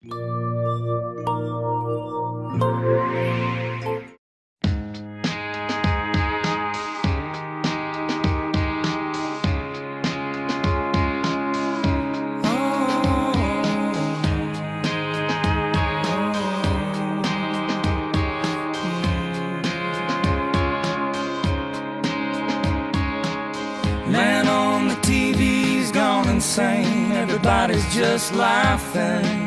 Man on the TV's gone insane. Everybody's just laughing.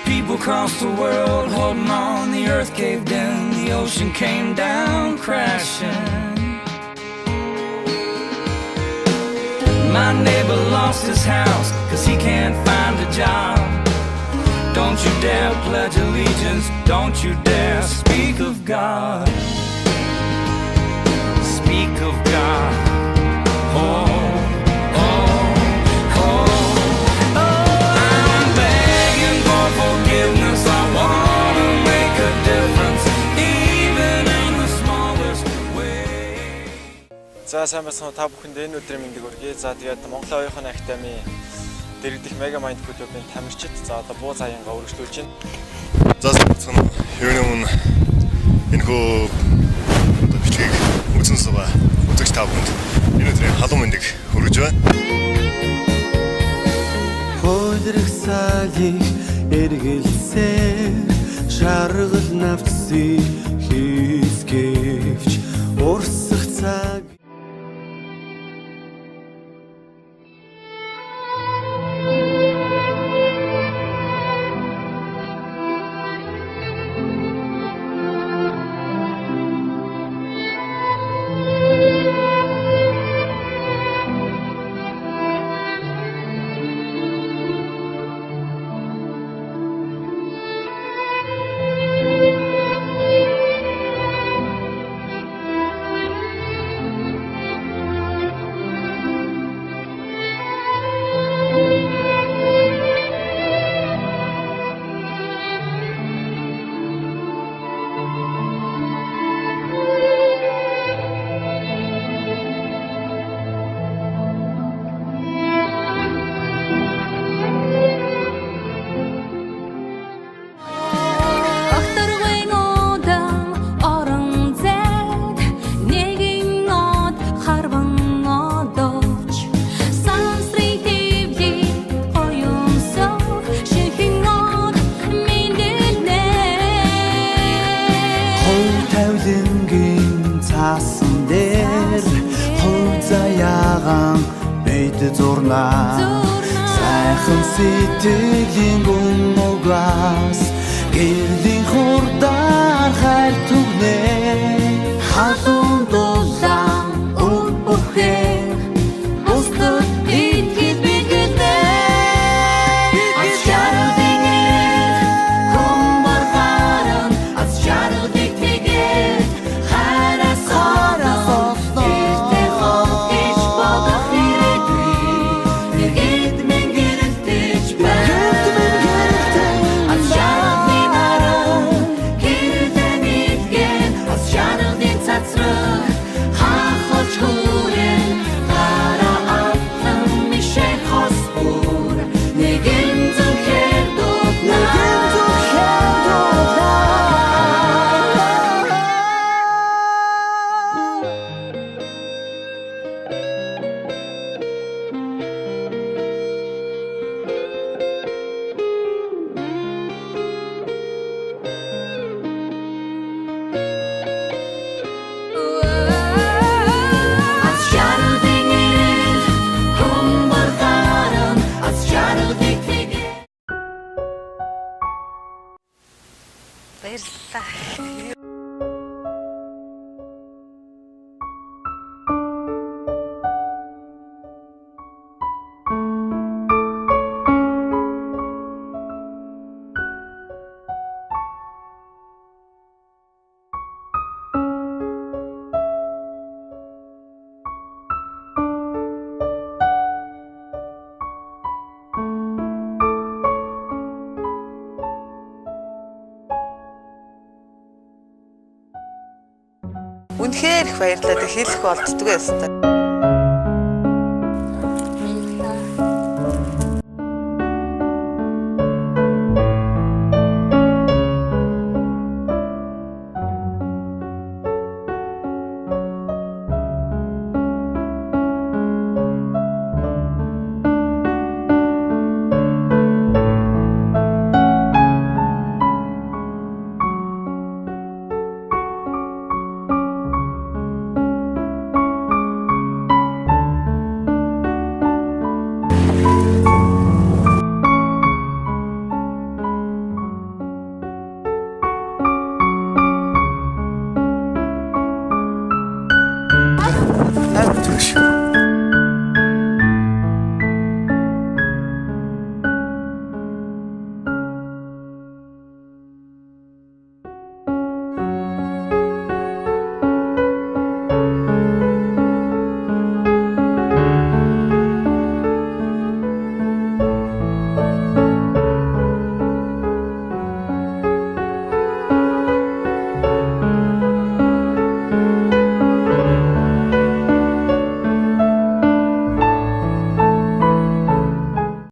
People across the world holding on. The earth caved in, the ocean came down crashing. My neighbor lost his house 'cause he can't find a job. Don't you dare pledge allegiance, don't you dare speak of God. Speak of God. Oh, oh, oh, oh. I'm begging for forgiveness. I wanna make a difference, even in the smallest way. За сайн байна уу та бүхэнд энэ өдрийн мэндийг хүргэе. За тэгээд Монголын оюуны академийн дэргэдэх Mega Mind клубын тамирчид за одоо буу цаянгаа өргөжлүүлж байна. За сайн байна уу. Юуны өмнө энэ хөө бичлэгийг үзэн суугаа үзэгч та бүхэнд энэ өдрийн халуун мэндийг хүргэж байна. Хөлрөх салийг эргэлсээр шаргал навцыг хийсгэвч урсах цаг. Цаасан дээр хов заяаган бэд зурнаа сайхан сэтгэлийн гүнгээс гэрлийн хурдаар хайр түгнээ халуун дулаан өн бүхээр устдад итгэж бидгэнэ аз шаруудын хүм бархаран аз шаруудыг тэгээд баярлалаа. Үнэхээр их баярлалаа. Хэлэх болддгүй юмсан.